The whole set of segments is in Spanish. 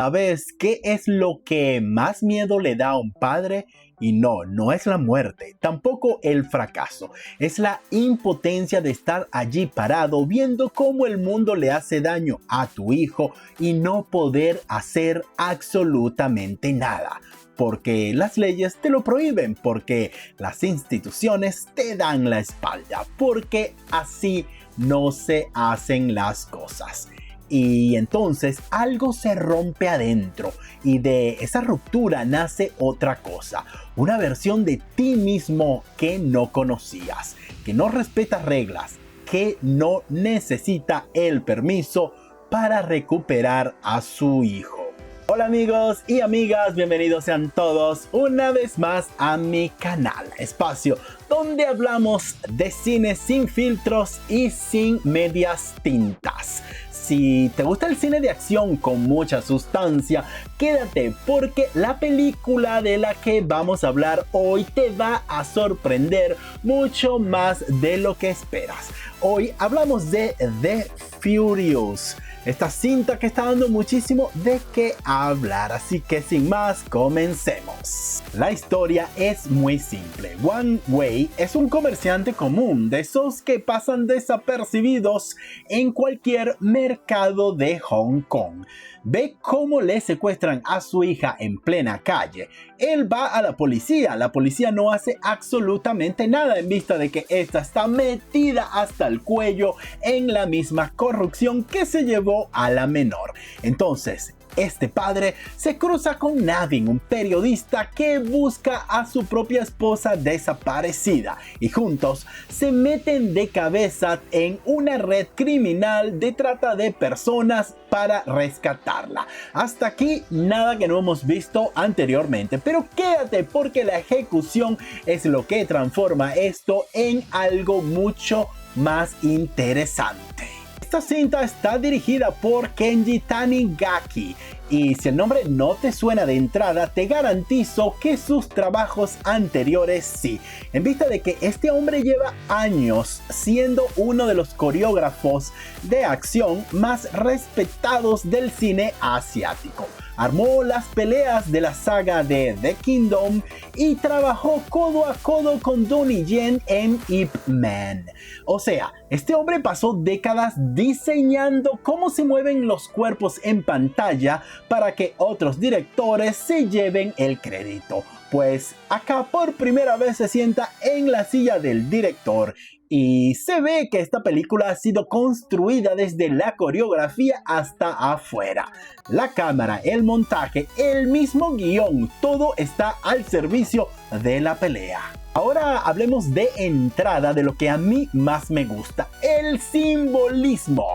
¿Sabes qué es lo que más miedo le da a un padre? Y no es la muerte, tampoco el fracaso, es la impotencia de estar allí parado viendo cómo el mundo le hace daño a tu hijo y no poder hacer absolutamente nada. Porque las leyes te lo prohíben, porque las instituciones te dan la espalda, porque así no se hacen las cosas. Y entonces algo se rompe adentro y de esa ruptura nace otra cosa, una versión de ti mismo que no conocías, que no respeta reglas, que no necesita el permiso para recuperar a su hijo. Hola amigos y amigas, bienvenidos sean todos una vez más a mi canal, espacio donde hablamos de cine sin filtros y sin medias tintas. Si te gusta el cine de acción con mucha sustancia, quédate porque la película de la que vamos a hablar hoy te va a sorprender mucho más de lo que esperas. Hoy hablamos de The Furious, esta cinta que está dando muchísimo de qué hablar, así que sin más, comencemos. La historia es muy simple. Wang Wei es un comerciante común, de esos que pasan desapercibidos en cualquier mercado de Hong Kong. Ve cómo le secuestran a su hija en plena calle. Él va a la policía no hace absolutamente nada en vista de que esta está metida hasta el cuello en la misma corrupción que se llevó a la menor. Entonces, este padre se cruza con Navin, un periodista que busca a su propia esposa desaparecida, y juntos se meten de cabeza en una red criminal de trata de personas para rescatarla. Hasta aquí nada que no hemos visto anteriormente, pero quédate porque la ejecución es lo que transforma esto en algo mucho más interesante. Esta cinta está dirigida por Kenji Tanigaki y si el nombre no te suena de entrada, te garantizo que sus trabajos anteriores sí, en vista de que este hombre lleva años siendo uno de los coreógrafos de acción más respetados del cine asiático. Armó las peleas de la saga de The Kingdom y trabajó codo a codo con Donnie Yen en Ip Man. O sea, este hombre pasó décadas diseñando cómo se mueven los cuerpos en pantalla para que otros directores se lleven el crédito. Pues acá por primera vez se sienta en la silla del director. Y se ve que esta película ha sido construida desde la coreografía hasta afuera. La cámara, el montaje, el mismo guión, todo está al servicio de la pelea. Ahora hablemos de entrada de lo que a mí más me gusta, el simbolismo.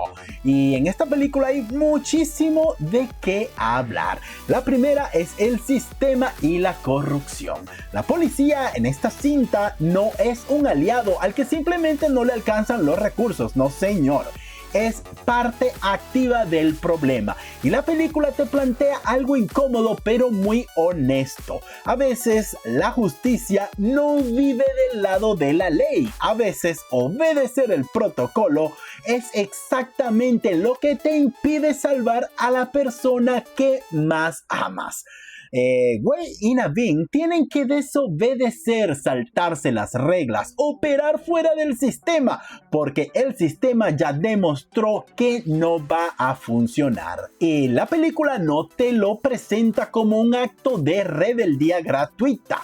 Y en esta película hay muchísimo de qué hablar. La primera es el sistema y la corrupción. La policía en esta cinta no es un aliado al que simplemente no le alcanzan los recursos, no señor. Es parte activa del problema y la película te plantea algo incómodo pero muy honesto. A veces la justicia no vive del lado de la ley. A veces obedecer el protocolo es exactamente lo que te impide salvar a la persona que más amas. Wei y Navin tienen que desobedecer, saltarse las reglas, operar fuera del sistema, porque el sistema ya demostró que no va a funcionar. Y la película no te lo presenta como un acto de rebeldía gratuita.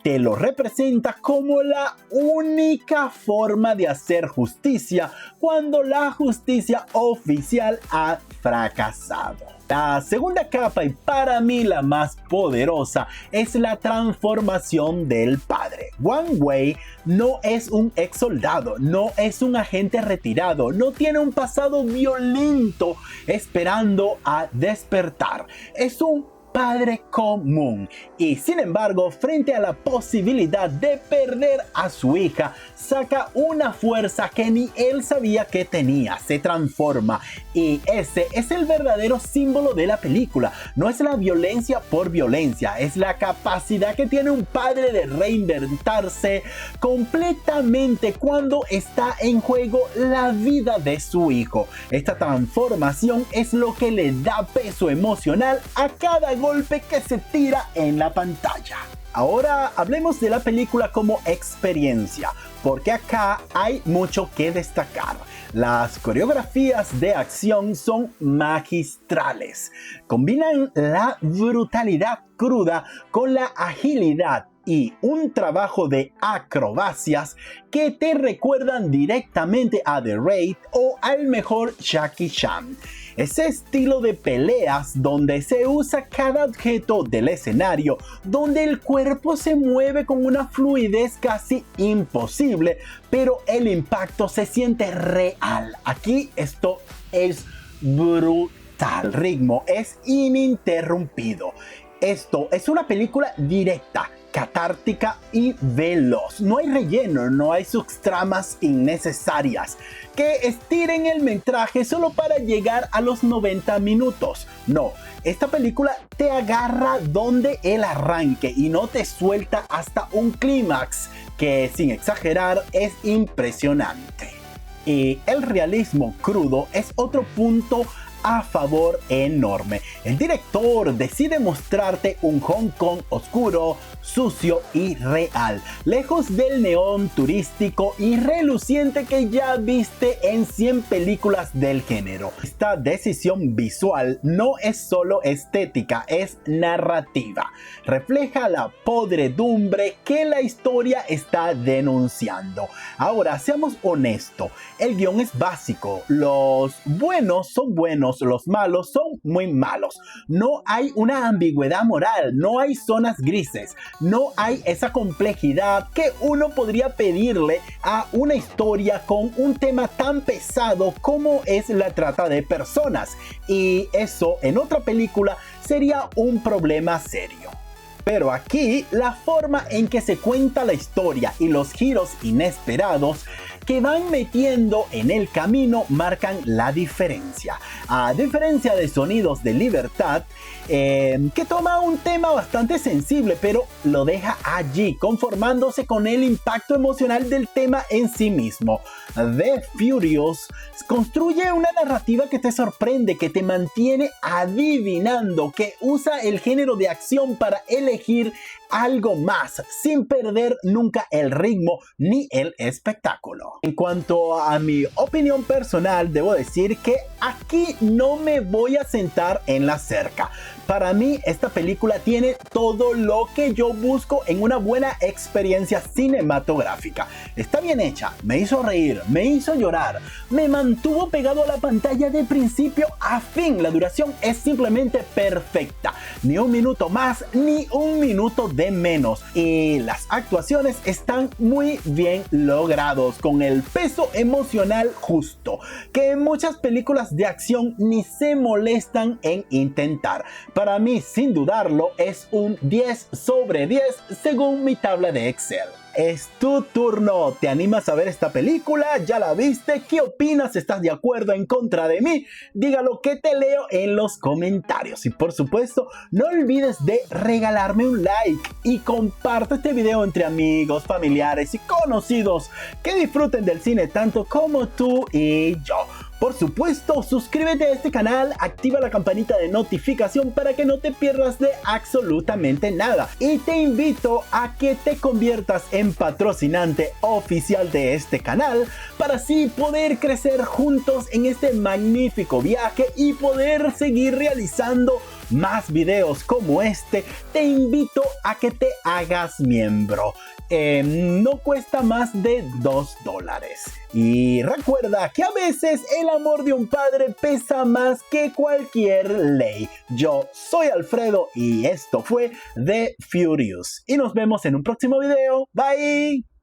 Te lo representa como la única forma de hacer justicia cuando la justicia oficial ha fracasado. La segunda capa, y para mí la más poderosa, es la transformación del padre. Wang Wei no es un ex soldado, no es un agente retirado, no tiene un pasado violento esperando a despertar. Es un padre común y, sin embargo, frente a la posibilidad de perder a su hija, saca una fuerza que ni él sabía que tenía, se transforma, y ese es el verdadero símbolo de la película. No es la violencia por violencia, es la capacidad que tiene un padre de reinventarse completamente cuando está en juego la vida de su hijo. Esta transformación es lo que le da peso emocional a cada golpe que se tira en la pantalla. Ahora hablemos de la película como experiencia, porque acá hay mucho que destacar. Las coreografías de acción son magistrales. Combinan la brutalidad cruda con la agilidad y un trabajo de acrobacias que te recuerdan directamente a The Raid o al mejor Jackie Chan. Ese estilo de peleas donde se usa cada objeto del escenario, donde el cuerpo se mueve con una fluidez casi imposible, pero el impacto se siente real. Aquí esto es brutal. El ritmo es ininterrumpido. Esto es una película directa, catártica y veloz. No hay relleno, no hay subtramas innecesarias que estiren el metraje solo para llegar a los 90 minutos. No, esta película te agarra donde el arranque y no te suelta hasta un clímax que, sin exagerar, es impresionante. Y el realismo crudo es otro punto a favor enorme. El director decide mostrarte un Hong Kong oscuro, sucio y real, lejos del neón turístico y reluciente que ya viste en 100 películas del género. Esta decisión visual no es solo estética, es narrativa. Refleja la podredumbre que la historia está denunciando. Ahora, seamos honestos, el guión es básico. Los buenos son buenos, los malos son muy malos. No hay una ambigüedad moral, no hay zonas grises, no hay esa complejidad que uno podría pedirle a una historia con un tema tan pesado como es la trata de personas. Y eso en otra película sería un problema serio. Pero aquí la forma en que se cuenta la historia y los giros inesperados que van metiendo en el camino marcan la diferencia. A diferencia de Sonidos de Libertad, que toma un tema bastante sensible, pero lo deja allí, conformándose con el impacto emocional del tema en sí mismo. The Furious construye una narrativa que te sorprende, que te mantiene adivinando, que usa el género de acción para elegir algo más, sin perder nunca el ritmo ni el espectáculo. En cuanto a mi opinión personal, debo decir que aquí no me voy a sentar en la cerca. Para mí, esta película tiene todo lo que yo busco en una buena experiencia cinematográfica. Está bien hecha, me hizo reír, me hizo llorar, me mantuvo pegado a la pantalla de principio a fin. La duración es simplemente perfecta. Ni un minuto más, ni un minuto de menos. Y las actuaciones están muy bien logrados, con el peso emocional justo, que muchas películas de acción ni se molestan en intentar. Para mí, sin dudarlo, es un 10 sobre 10 según mi tabla de Excel. Es tu turno. ¿Te animas a ver esta película? ¿Ya la viste? ¿Qué opinas? ¿Estás de acuerdo o en contra de mí? Dígalo que te leo en los comentarios. Y por supuesto, no olvides de regalarme un like y comparte este video entre amigos, familiares y conocidos que disfruten del cine tanto como tú y yo. Por supuesto, suscríbete a este canal, activa la campanita de notificación para que no te pierdas de absolutamente nada. Y te invito a que te conviertas en patrocinante oficial de este canal para así poder crecer juntos en este magnífico viaje y poder seguir realizando más videos como este. Te invito a que te hagas miembro. No cuesta más de $2. Y recuerda que a veces el amor de un padre pesa más que cualquier ley. Yo soy Alfredo y esto fue The Furious. Y nos vemos en un próximo video. Bye.